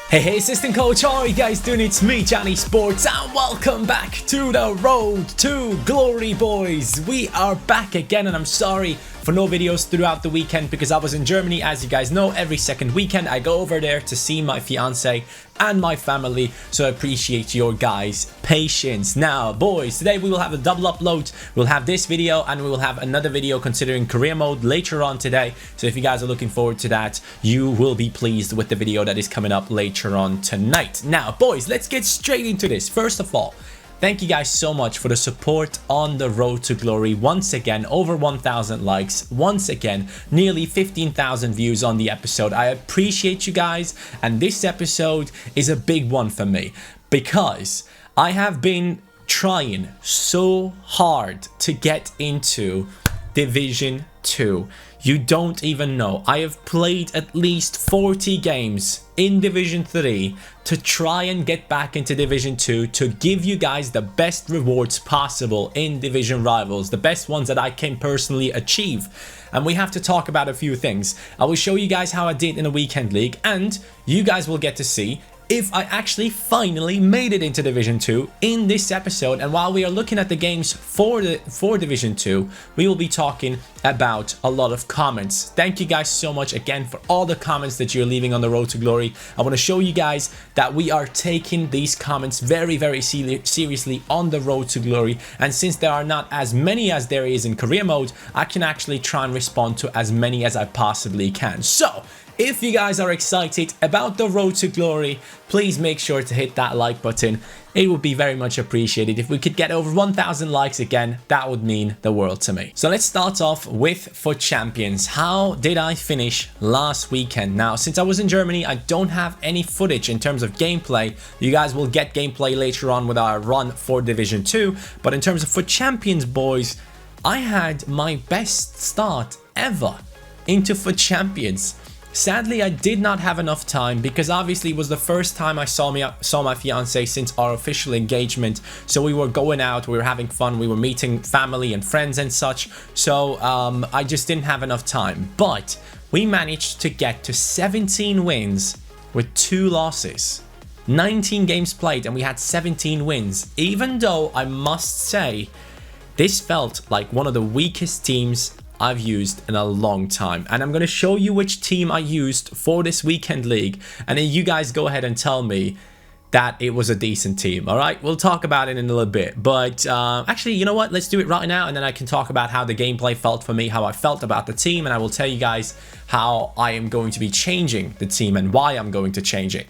Hey, assistant coach, how are you guys doing? It's me, CaniSports, and welcome back to the road to glory, boys. We are back again, and I'm sorry for no videos throughout the weekend because I was in Germany. As you guys know, every second weekend I go over there to see my fiance and my family, so I appreciate your guys' patience. Now, boys, today we will have a double upload. We'll have this video and we will have another video considering career mode later on today. So if you guys are looking forward to that, you will be pleased with the video that is coming up later on tonight. Now, boys, let's get straight into this. First of all, thank you guys so much for the support on the road to glory. Once again, over 1,000 likes. Once again, nearly 15,000 views on the episode. I appreciate you guys, and this episode is a big one for me because I have been trying so hard to get into Division 2. You don't even know. I have played at least 40 games in Division 3 to try and get back into Division 2 to give you guys the best rewards possible in Division Rivals, the best ones that I can personally achieve. And we have to talk about a few things. I will show you guys how I did in a weekend league, and you guys will get to see if I actually finally made it into Division 2 in this episode. And while we are looking at the games for Division 2, we will be talking about a lot of comments. Thank you guys so much again for all the comments that you're leaving on the road to glory. I want to show you guys that we are taking these comments very seriously on the road to glory, and since there are not as many as there is in career mode, I can actually try and respond to as many as I possibly can. So if you guys are excited about the road to glory, please make sure to hit that like button. It would be very much appreciated. If we could get over 1,000 likes again, that would mean the world to me. So let's start off with for champions. How did I finish last weekend? Now, since I was in Germany, I don't have any footage in terms of gameplay. You guys will get gameplay later on with our run for Division 2. But in terms of for champions, boys, I had my best start ever into for champions. Sadly, I did not have enough time because obviously it was the first time I saw my fiance since our official engagement. So we were going out, we were having fun, we were meeting family and friends and such. So I just didn't have enough time. But we managed to get to 17 wins with 2 losses. 19 games played and we had 17 wins. Even though I must say, this felt like one of the weakest teams I've used in a long time, and I'm going to show you which team I used for this weekend league, and then you guys go ahead and tell me that it was a decent team. All right, we'll talk about it in a little bit, but actually, you know what, let's do it right now, and then I can talk about how the gameplay felt for me, how I felt about the team, and I will tell you guys how I am going to be changing the team and why I'm going to change it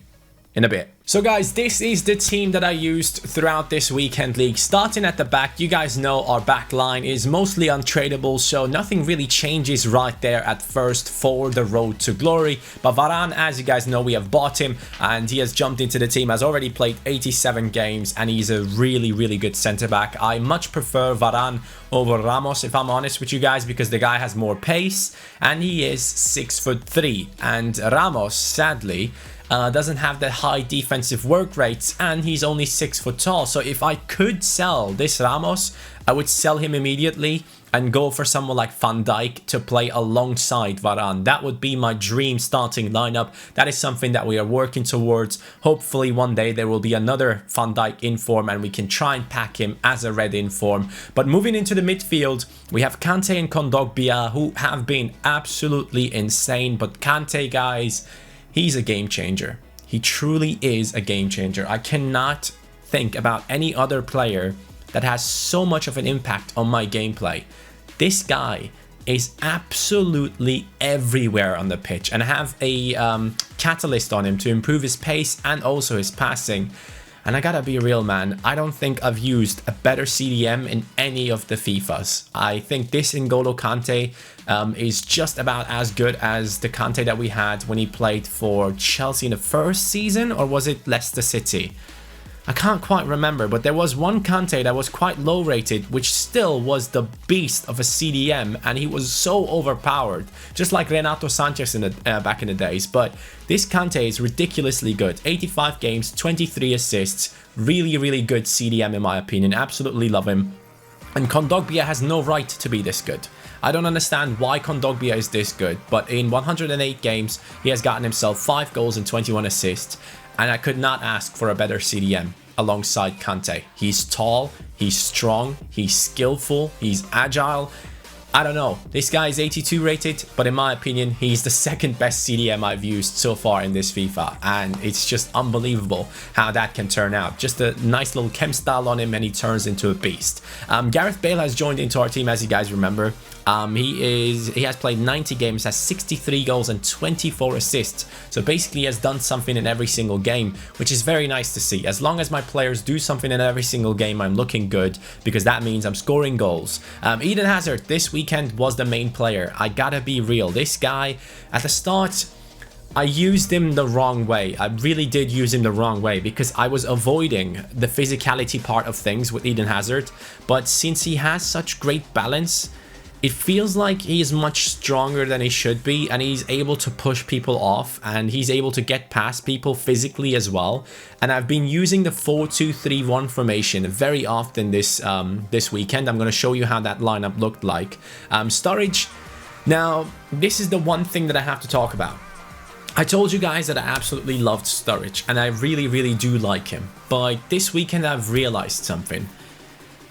in a bit. So guys, this is the team that I used throughout this weekend league. Starting at the back, you guys know our back line is mostly untradeable, so nothing really changes right there at first for the road to glory. But Varane, as you guys know, we have bought him and he has jumped into the team, has already played 87 games, and he's a really good center back. I much prefer Varane over Ramos, if I'm honest with you guys, because the guy has more pace and he is 6'3", and Ramos, sadly, doesn't have the high defensive work rates, and he's only 6 foot tall. So if I could sell this Ramos, I would sell him immediately and go for someone like Van Dijk to play alongside Varane. That would be my dream starting lineup. That is something that we are working towards. Hopefully one day there will be another Van Dijk in form and we can try and pack him as a red in form. But moving into the midfield, we have Kante and Kondogbia, who have been absolutely insane. But Kante, guys, he's a game changer. He truly is a game changer. I cannot think about any other player that has so much of an impact on my gameplay. This guy is absolutely everywhere on the pitch, and I have a catalyst on him to improve his pace and also his passing. And I gotta be real, man, I don't think I've used a better CDM in any of the FIFAs. I think this N'Golo Kante is just about as good as the Kante that we had when he played for Chelsea in the first season, or was it Leicester City? I can't quite remember, but there was one Kante that was quite low rated, which still was the beast of a CDM, and he was so overpowered, just like Renato Sanchez in the, back in the days. But this Kante is ridiculously good. 85 games, 23 assists, really good CDM in my opinion. Absolutely love him. And Kondogbia has no right to be this good. I don't understand why Kondogbia is this good, but in 108 games, he has gotten himself 5 goals and 21 assists, and I could not ask for a better CDM alongside Kante. He's tall, he's strong, he's skillful, he's agile. I don't know, this guy is 82 rated, but in my opinion, he's the second best CDM I've used so far in this FIFA, and it's just unbelievable how that can turn out. Just a nice little chem style on him and he turns into a beast. Gareth Bale has joined into our team, as you guys remember. He has played 90 games, has 63 goals and 24 assists. So basically he has done something in every single game, which is very nice to see. As long as my players do something in every single game, I'm looking good, because that means I'm scoring goals. Eden Hazard this weekend was the main player. I gotta be real. This guy, at the start, I used him the wrong way. I really did use him the wrong way because I was avoiding the physicality part of things with Eden Hazard. But since he has such great balance, it feels like he is much stronger than he should be, and he's able to push people off, and he's able to get past people physically as well. And I've been using the 4-2-3-1 formation very often this weekend. I'm going to show you how that lineup looked like. Sturridge, now this is the one thing that I have to talk about. I told you guys that I absolutely loved Sturridge, and I really do like him. But this weekend I've realized something.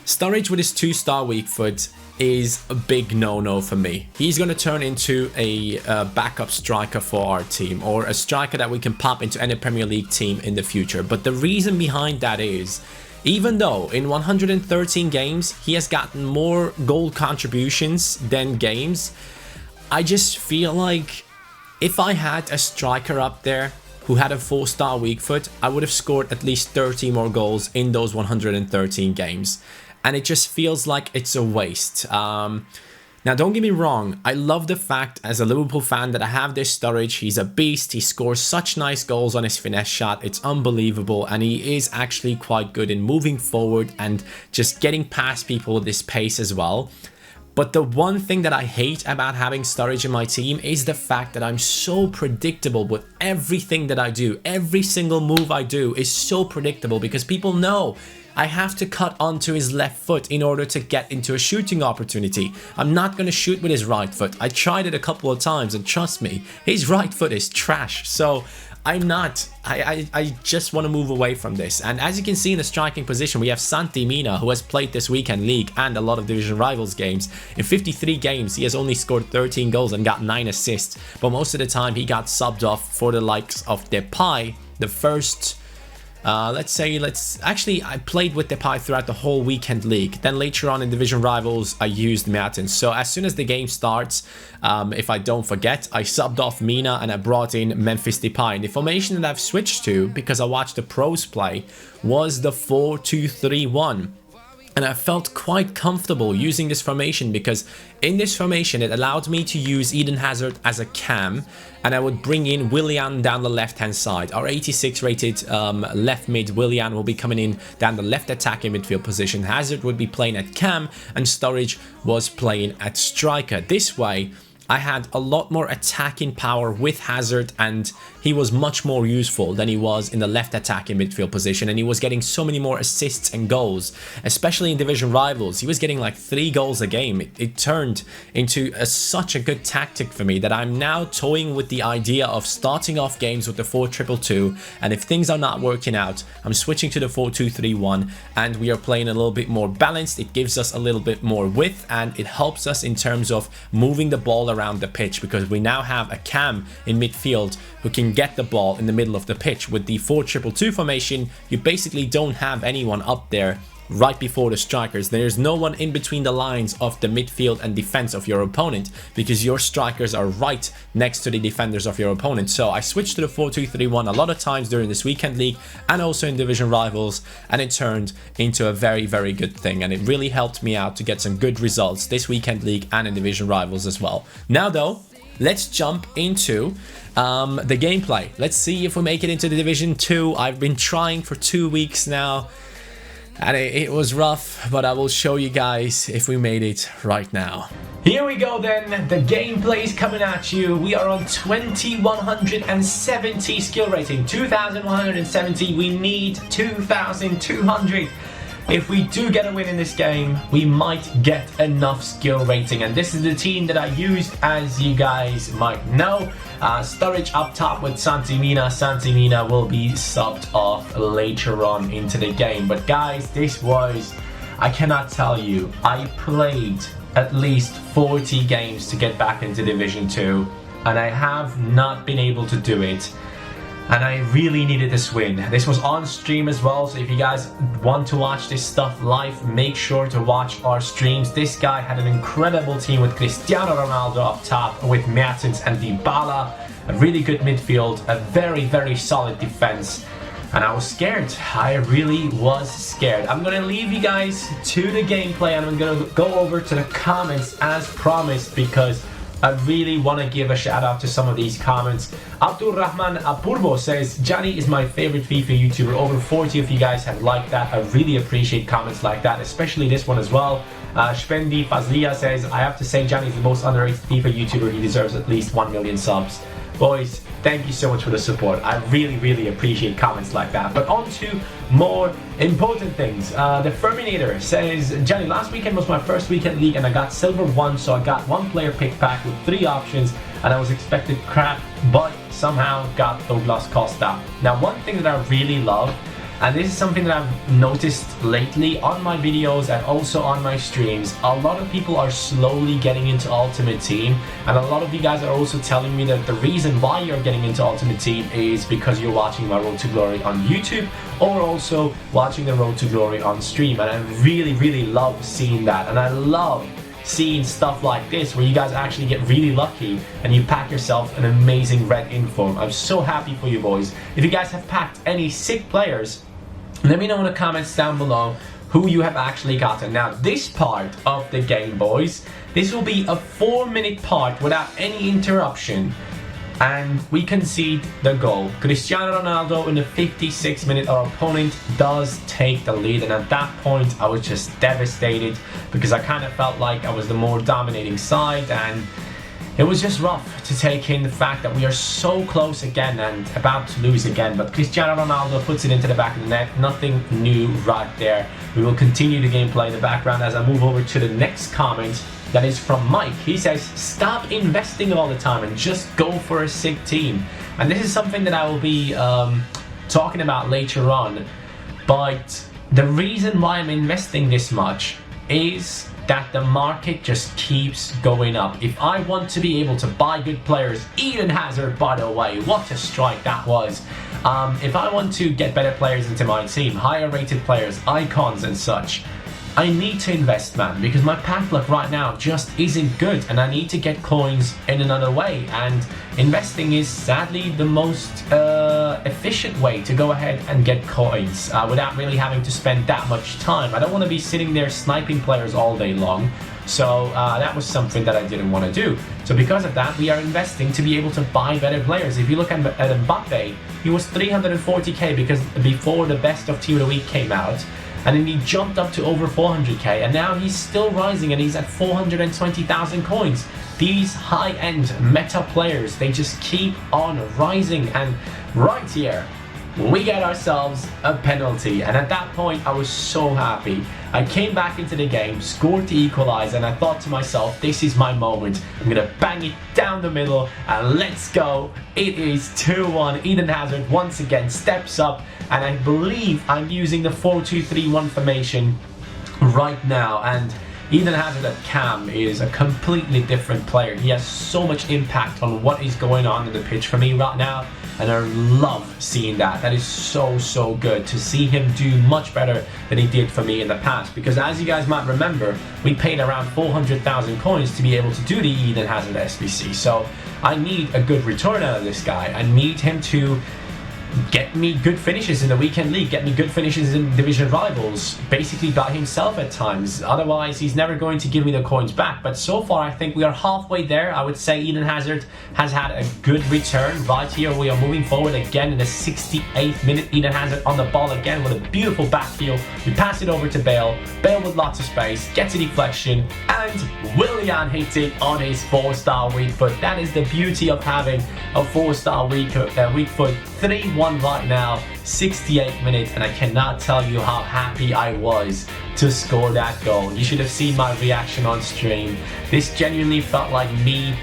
Sturridge with his 2-star weak foot is a big no-no for me. He's going to turn into a backup striker for our team, or a striker that we can pop into any Premier League team in the future. But the reason behind that is, even though in 113 games he has gotten more goal contributions than games, I just feel like if I had a striker up there who had a 4-star weak foot, I would have scored at least 30 more goals in those 113 games. And it just feels like it's a waste. Now, don't get me wrong. I love the fact, as a Liverpool fan, that I have this Sturridge. He's a beast. He scores such nice goals on his finesse shot. It's unbelievable. And he is actually quite good in moving forward and just getting past people with his pace as well. But the one thing that I hate about having Sturridge in my team is the fact that I'm so predictable with everything that I do. Every single move I do is so predictable because people know I have to cut onto his left foot in order to get into a shooting opportunity. I'm not going to shoot with his right foot. I tried it a couple of times, and trust me, his right foot is trash. So I'm not. I just want to move away from this. And as you can see in the striking position, we have Santi Mina, who has played this weekend league and a lot of division rivals games. In 53 games, he has only scored 13 goals and got 9 assists. But most of the time, he got subbed off for the likes of Depay, the first... Actually, I played with Depay throughout the whole weekend league. Then later on in division rivals, I used Mertens. So as soon as the game starts, if I don't forget, I subbed off Mina and I brought in Memphis Depay. And the formation that I've switched to, because I watched the pros play, was the 4-2-3-1. And I felt quite comfortable using this formation because in this formation, it allowed me to use Eden Hazard as a cam, and I would bring in Willian down the left-hand side. Our 86 rated left mid Willian will be coming in down the left attacking midfield position. Hazard would be playing at cam and Sturridge was playing at striker. This way, I had a lot more attacking power with Hazard, and he was much more useful than he was in the left attacking midfield position, and he was getting so many more assists and goals, especially in division rivals. He was getting like 3 goals a game. It turned into such a good tactic for me that I'm now toying with the idea of starting off games with the 4-2-2-2, and if things are not working out, I'm switching to the 4-2-3-1, and we are playing a little bit more balanced. It gives us a little bit more width, and it helps us in terms of moving the ball around the pitch, because we now have a cam in midfield who can get the ball in the middle of the pitch. With the 4-2-2-2 formation, you basically don't have anyone up there right before the strikers. There's no one in between the lines of the midfield and defense of your opponent, because your strikers are right next to the defenders of your opponent. So I switched to the 4-2-3-1 a lot of times during this weekend league and also in division rivals, and it turned into a very good thing, and it really helped me out to get some good results this weekend league and in division rivals as well. Now though, let's jump into the gameplay. Let's see if we make it into the Division 2. I've been trying for 2 weeks now, and it was rough, but I will show you guys if we made it right now. Here we go then, the gameplay is coming at you. We are on 2170 skill rating, 2170, we need 2200. if we do get a win in this game, we might get enough skill rating. And this is the team that I used, as you guys might know. Sturridge up top with Santimina. Santimina will be subbed off later on into the game. But guys, this was, I cannot tell you, I played at least 40 games to get back into Division 2, and I have not been able to do it. And I really needed this win. This was on stream as well, so if you guys want to watch this stuff live, make sure to watch our streams. This guy had an incredible team with Cristiano Ronaldo up top, with Mertens and Dybala. A really good midfield, a very solid defense. And I was scared. I really was scared. I'm gonna leave you guys to the gameplay, and I'm gonna go over to the comments as promised, because I really want to give a shout out to some of these comments. Abdul Rahman Apurbo says, Johnny is my favorite FIFA YouTuber. Over 40 of you guys have liked that. I really appreciate comments like that, especially this one as well. Shpendi Fazlia says, I have to say Johnny is the most underrated FIFA YouTuber. He deserves at least 1 million subs. Boys, thank you so much for the support. I really appreciate comments like that. But on to more important things. The Ferminator says, Johnny, last weekend was my first weekend league and I got silver 1, so I got 1 player pick pack with 3 options, and I was expected crap, but somehow got Douglas Costa. Now, one thing that I really love, and this is something that I've noticed lately on my videos and also on my streams, a lot of people are slowly getting into Ultimate Team, and a lot of you guys are also telling me that the reason why you're getting into Ultimate Team is because you're watching my Road to Glory on YouTube, or also watching the Road to Glory on stream. And I really love seeing that, and I love seeing stuff like this where you guys actually get really lucky and you pack yourself an amazing red inform. I'm so happy for you boys. If you guys have packed any sick players, let me know in the comments down below who you have actually gotten. Now, this part of the game, boys, this will be a 4-minute part without any interruption, and we concede the goal. Cristiano Ronaldo in the 56th minute, our opponent does take the lead, and at that point I was just devastated because I kind of felt like I was the more dominating side, and it was just rough to take in the fact that we are so close again and about to lose again. But Cristiano Ronaldo puts it into the back of the net. Nothing new right there. We will continue the gameplay in the background as I move over to the next comment. That is from Mike. He says, stop investing all the time and just go for a sick team. And this is something that I will be talking about later on. But the reason why I'm investing this much is that the market just keeps going up. If I want to be able to buy good players, Eden Hazard, by the way, what a strike that was. If I want to get better players into my team, higher rated players, icons and such, I need to invest, man, because my pack luck right now just isn't good, and I need to get coins in another way, and investing is sadly the most efficient way to go ahead and get coins without really having to spend that much time. I don't want to be sitting there sniping players all day long, so that was something that I didn't want to do. So because of that, we are investing to be able to buy better players. If you look at Mbappe, he was 340k because before the best of Team of the Week came out, and then he jumped up to over 400k, and now he's still rising and he's at 420,000 coins. These high-end meta players, they just keep on rising, and right here we get ourselves a penalty, and at that point I was so happy. I came back into the game, scored the equalizer, and I thought to myself, this is my moment. I'm gonna bang it down the middle and let's go. It is 2-1. Eden Hazard once again steps up, and I believe I'm using the 4-2-3-1 formation right now, and Eden Hazard at Cam is a completely different player. He has so much impact on what is going on in the pitch for me right now, and I love seeing that. That is so good to see him do much better than he did for me in the past, because as you guys might remember, we paid around 400,000 coins to be able to do the Eden Hazard SBC, so I need a good return out of this guy. I need him to get me good finishes in the weekend league, get me good finishes in division rivals, basically by himself at times. Otherwise, he's never going to give me the coins back. But so far, I think we are halfway there. I would say Eden Hazard has had a good return. Right here, we are moving forward again in the 68th minute. Eden Hazard on the ball again with a beautiful backfield. We pass it over to Bale. Bale with lots of space, gets a deflection, and Willian hits it on his 4-star weak foot. That is the beauty of having a 4-star weak foot 3-1 right now, 68 minutes, and I cannot tell you how happy I was to score that goal. You should have seen my reaction on stream. This genuinely felt like me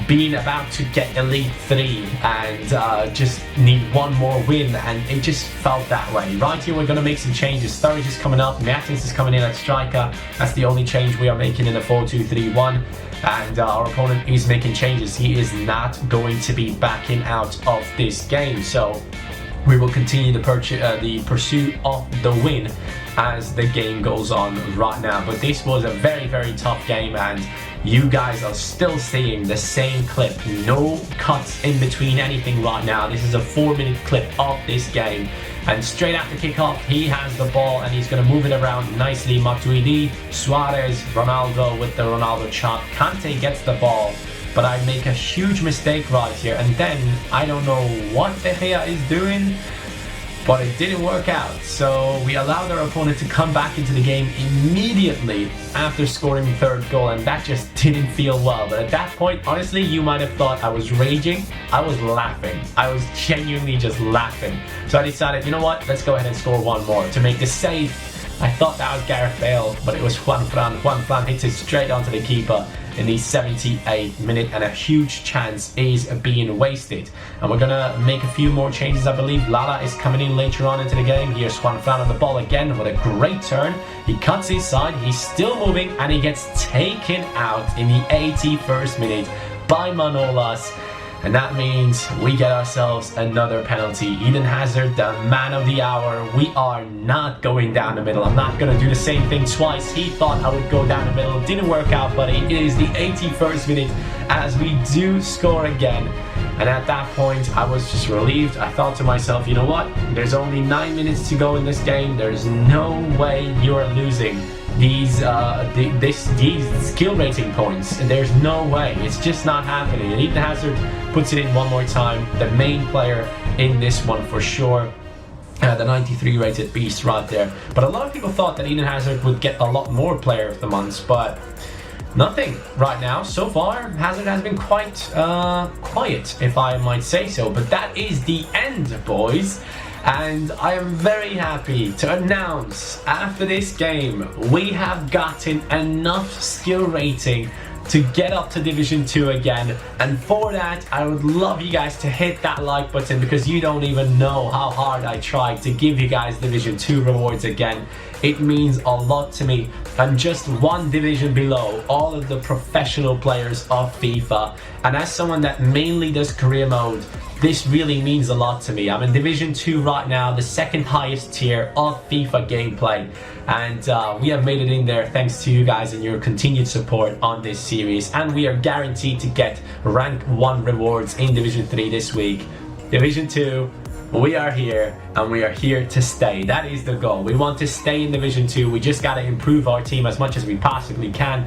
being about to get Elite 3 and just need one more win, and it just felt that way. Right here we're going to make some changes. Sturridge is coming up, Mertens is coming in at striker. That's the only change we are making in the 4-2-3-1, and our opponent is making changes. He is not going to be backing out of this game, so we will continue the pursuit of the win as the game goes on right now. But this was a very, very tough game, and you guys are still seeing the same clip. No cuts in between anything right now. This is a 4-minute clip of this game. And straight after kickoff, he has the ball and he's going to move it around nicely. Matuidi, Suarez, Ronaldo with the Ronaldo chop. Kante gets the ball, but I make a huge mistake right here. And then I don't know what De Gea is doing, but it didn't work out. So we allowed our opponent to come back into the game immediately after scoring the third goal, and that just didn't feel well. But at that point, honestly, you might have thought I was raging. I was laughing. I was genuinely just laughing. So I decided, you know what, let's go ahead and score one more to make the save. I thought that was Gareth Bale, but it was Juan Fran. Juan Fran hits it straight onto the keeper in the 78th minute, and a huge chance is being wasted. And we're gonna make a few more changes, I believe. Lala is coming in later on into the game. Here's Juan Fran on the ball again with a great turn. He cuts his side, he's still moving, and he gets taken out in the 81st minute by Manolas. And that means we get ourselves another penalty. Eden Hazard, the man of the hour. We are not going down the middle. I'm not going to do the same thing twice. He thought I would go down the middle. It didn't work out, buddy. It is the 81st minute as we do score again. And at that point, I was just relieved. I thought to myself, you know what? There's only 9 minutes to go in this game. There's no way you're losing these skill rating points. There's no way. It's just not happening. And Eden Hazard puts it in one more time. The main player in this one for sure. The 93 rated beast right there. But a lot of people thought that Eden Hazard would get a lot more player of the month, but nothing right now. So far, Hazard has been quite quiet, if I might say so. But that is the end, boys. And I am very happy to announce after this game we have gotten enough skill rating to get up to Division 2 again. And for that, I would love you guys to hit that like button, because you don't even know how hard I tried to give you guys Division 2 rewards again. It means a lot to me. I'm just one division below all of the professional players of FIFA, and as someone that mainly does career mode, this really means a lot to me. I'm in Division 2 right now, the second highest tier of FIFA gameplay, and we have made it in there thanks to you guys and your continued support on this series, and we are guaranteed to get rank 1 rewards in Division 3 this week. Division 2, we are here, and we are here to stay. That is the goal. We want to stay in Division 2. We just got to improve our team as much as we possibly can.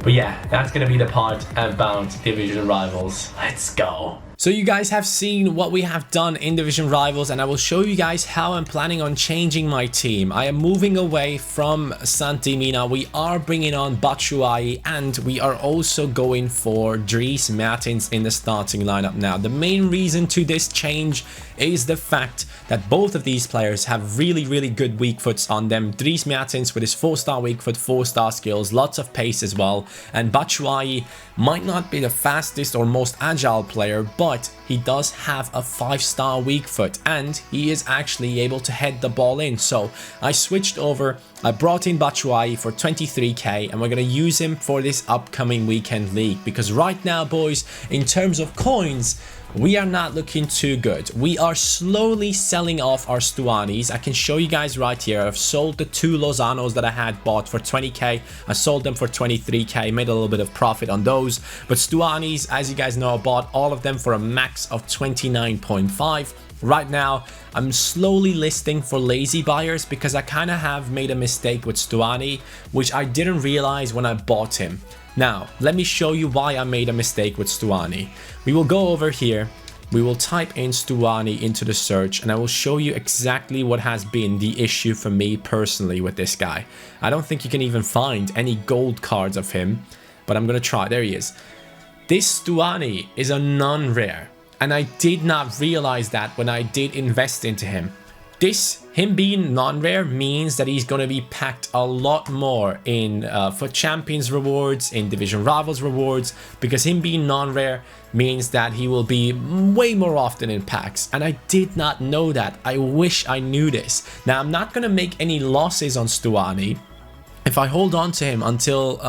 But yeah, that's going to be the part about Division Rivals. Let's go. So you guys have seen what we have done in Division Rivals, and I will show you guys how I'm planning on changing my team. I am moving away from Santi Mina. We are bringing on Batshuayi, and we are also going for Dries Mertens in the starting lineup now. The main reason to this change is the fact that both of these players have really good weak foots on them. Dries Mertens with his 4-star weak foot, 4-star skills, lots of pace as well, and Batshuayi might not be the fastest or most agile player, but he does have a 5-star weak foot, and he is actually able to head the ball in. So I switched over, I brought in Batshuayi for 23k, and we're going to use him for this upcoming weekend league, because right now, boys, in terms of coins, we are not looking too good. We are slowly selling off our Stuanis. I can show you guys right here. I've sold the 2 Lozanos that I had bought for 20k. I sold them for 23k, made a little bit of profit on those. But Stuanis, as you guys know, I bought all of them for a max of 29.5. Right now, I'm slowly listing for lazy buyers because I kind of have made a mistake with Stuani, which I didn't realize when I bought him. Now, let me show you why I made a mistake with Stuani. We will go over here, we will type in Stuani into the search, and I will show you exactly what has been the issue for me personally with this guy. I don't think you can even find any gold cards of him, but I'm going to try. There he is. This Stuani is a non-rare. and I did not realize that when I did invest into him. Him being non-rare means that he's going to be packed a lot more in for Champions rewards, in Division Rivals rewards, because him being non-rare means that he will be way more often in packs, and I did not know that. I wish I knew this. Now, I'm not going to make any losses on Stuani. If I hold on to him until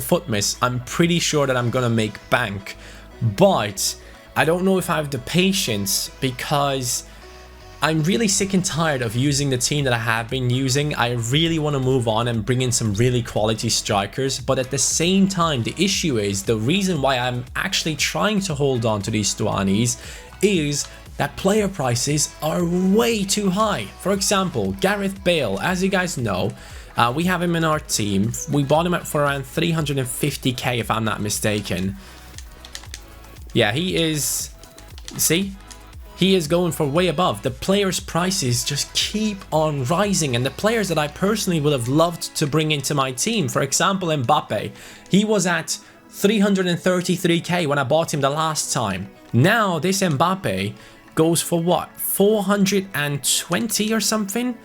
Footmiss, I'm pretty sure that I'm going to make bank, but I don't know if I have the patience, because I'm really sick and tired of using the team that I have been using. I really want to move on and bring in some really quality strikers, but at the same time, the issue is, the reason why I'm actually trying to hold on to these Stuanis is that player prices are way too high. For example, Gareth Bale, as you guys know, we have him in our team. We bought him for around 350k if I'm not mistaken. Yeah, he is, see? He is going for way above. The players' prices just keep on rising, and the players that I personally would have loved to bring into my team, for example, Mbappe, he was at 333k when I bought him the last time. Now this Mbappe goes for what, 420 or something?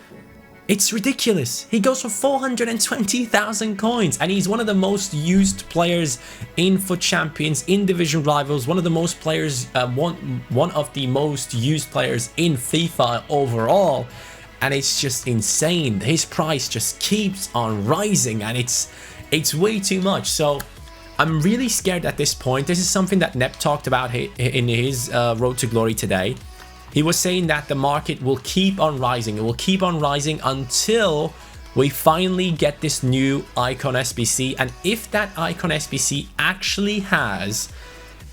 It's ridiculous. He goes for 420,000 coins, and he's one of the most used players in FUT Champions, in Division Rivals, one of the most players, one of the most used players in FIFA overall, and it's just insane. His price just keeps on rising, and it's way too much. So I'm really scared at this point. This is something that Nep talked about in his Road to Glory today. He was saying that the market will keep on rising. It will keep on rising until we finally get this new Icon SBC. And if that Icon SBC actually has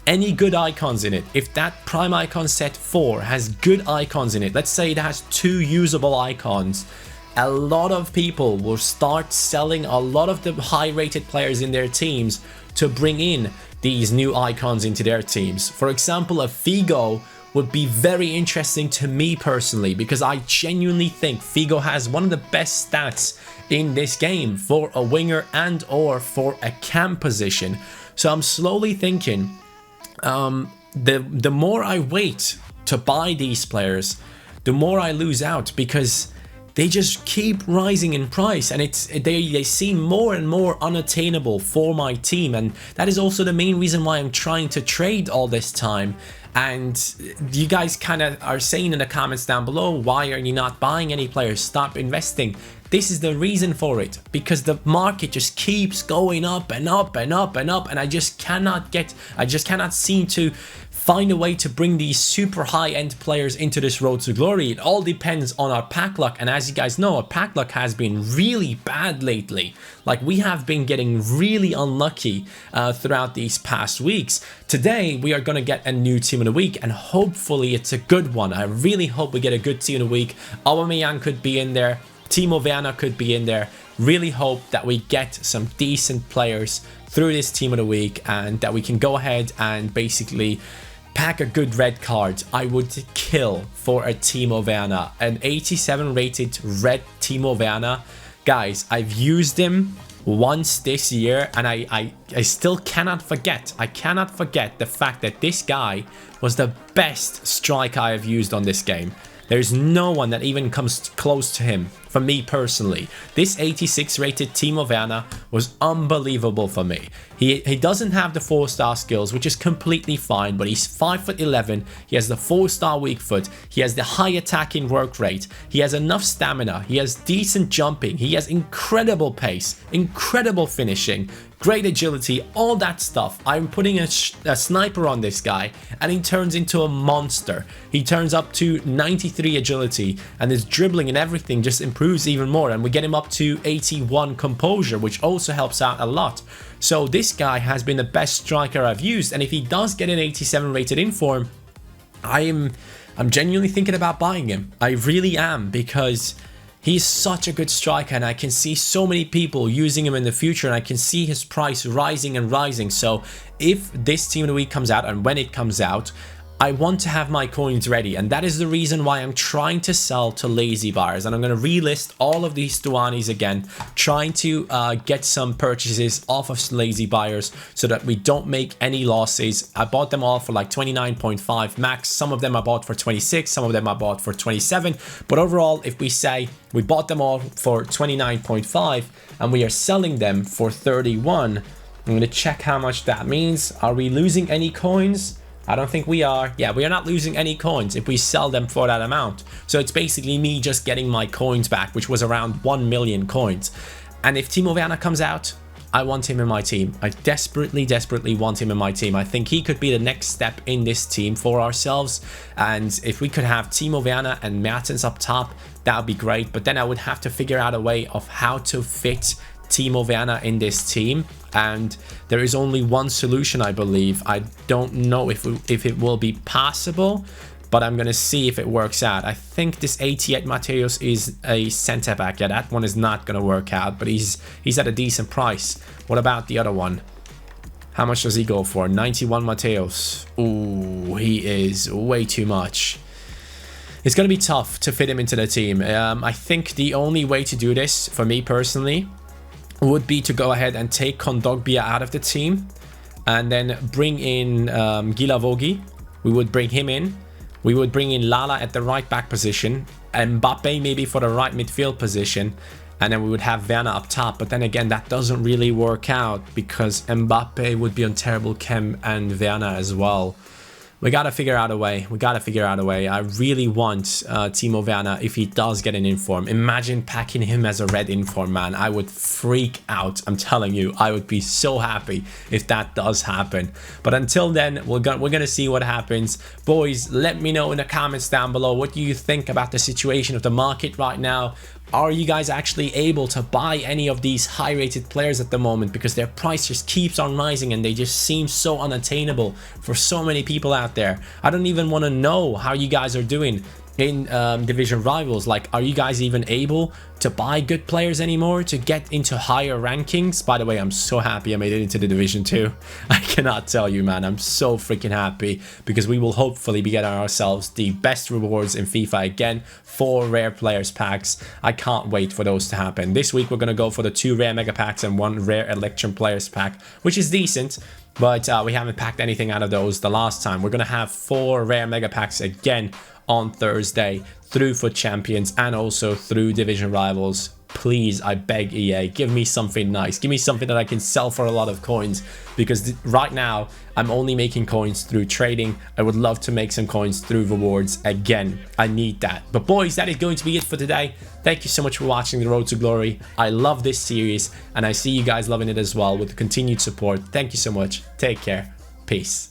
any good icons in it, if that Prime Icon Set 4 has good icons in it, let's say it has 2 usable icons, a lot of people will start selling a lot of the high-rated players in their teams to bring in these new icons into their teams. For example, a Figo would be very interesting to me personally, because I genuinely think Figo has one of the best stats in this game for a winger and or for a cam position. So I'm slowly thinking, the more I wait to buy these players, the more I lose out, because they just keep rising in price, and they seem more and more unattainable for my team. And that is also the main reason why I'm trying to trade all this time. And you guys kind of are saying in the comments down below, why are you not buying any players? Stop investing. This is the reason for it, because the market just keeps going up and up and up and up, and I just cannot seem to find a way to bring these super high-end players into this Road to Glory. It all depends on our pack luck, and as you guys know, our pack luck has been really bad lately. Like, we have been getting really unlucky throughout these past weeks. Today, we are going to get a new team of the week, and hopefully it's a good one. I really hope we get a good team of the week. Aubameyang could be in there. Timo Werner could be in there. Really hope that we get some decent players through this team of the week, and that we can go ahead and basically pack a good red card. I would kill for a Timo Werner, an 87 rated red Timo Werner. Guys, I've used him once this year, and I still cannot forget. I cannot forget the fact that this guy was the best striker I have used on this game. There's no one that even comes close to him, for me personally. This 86 rated Timo Werner was unbelievable for me. He doesn't have the 4-star skills, which is completely fine, but he's 5'11", he has the 4-star weak foot, he has the high attacking work rate, he has enough stamina, he has decent jumping, he has incredible pace, incredible finishing, great agility, all that stuff. I'm putting a sniper on this guy, and he turns into a monster. He turns up to 93 agility, and his dribbling and everything just improves even more, and we get him up to 81 composure, which also helps out a lot. So this guy has been the best striker I've used, and if he does get an 87 rated inform, I'm genuinely thinking about buying him. I really am, because he's such a good striker, and I can see so many people using him in the future, and I can see his price rising and rising. So if this team of the week comes out, and when it comes out, I want to have my coins ready, and that is the reason why I'm trying to sell to lazy buyers. And I'm going to relist all of these Stuanis again, trying to get some purchases off of lazy buyers so that we don't make any losses. I bought them all for like 29.5 max. Some of them I bought for 26, some of them I bought for 27. But overall, if we say we bought them all for 29.5 and we are selling them for 31, I'm going to check how much that means. Are we losing any coins? I don't think we are. Yeah, we are not losing any coins if we sell them for that amount. So it's basically me just getting my coins back, which was around 1 million coins. And if Timo Werner comes out, I want him in my team. I desperately want him in my team. I think he could be the next step in this team for ourselves. And if we could have Timo Werner and Mertens up top, that would be great. But then I would have to figure out a way of how to fit Timo Werner in this team, and there is only one solution, I believe. I don't know if it will be possible, but I'm gonna see if it works out. I think this 88 Mateus is a center back. Yeah, that one is not gonna work out, but he's at a decent price. What about the other one? How much does he go for? 91 Mateus. Ooh, he is way too much. It's gonna be tough to fit him into the team. I think the only way to do this, for me personally, would be to go ahead and take Kondogbia out of the team and then bring in Gilavogi. We would bring him in. We would bring in Lala at the right back position, Mbappe maybe for the right midfield position, and then we would have Werner up top. But then again, that doesn't really work out because Mbappe would be on terrible chem and Werner as well. We gotta figure out a way. I really want Timo Werner, if he does get an inform. Imagine packing him as a red inform, man. I would freak out. I'm telling you, I would be so happy if that does happen. But until then, we're gonna see what happens. Boys, let me know in the comments down below. What do you think about the situation of the market right now? Are you guys actually able to buy any of these high-rated players at the moment? Because their price just keeps on rising and they just seem so unattainable for so many people out there. I don't even want to know how you guys are doing in division rivals. Like, are you guys even able to buy good players anymore to get into higher rankings? By the way, I'm so happy I made it into the division 2. I cannot tell you, man. I'm so freaking happy because we will hopefully be getting ourselves the best rewards in FIFA again. 4 rare players packs. I can't wait for those to happen. This week we're gonna go for the 2 rare mega packs and 1 rare Electrum players pack, which is decent. But we haven't packed anything out of those the last time. We're gonna have 4 rare mega packs again on Thursday through FUT Champions and also through division rivals. Please, I beg EA, give me something nice. Give me something that I can sell for a lot of coins, because right now I'm only making coins through trading. I would love to make some coins through rewards again. I need that. But boys, that is going to be it for today. Thank you so much for watching The Road to Glory. I love this series and I see you guys loving it as well with the continued support. Thank you so much. Take care. Peace.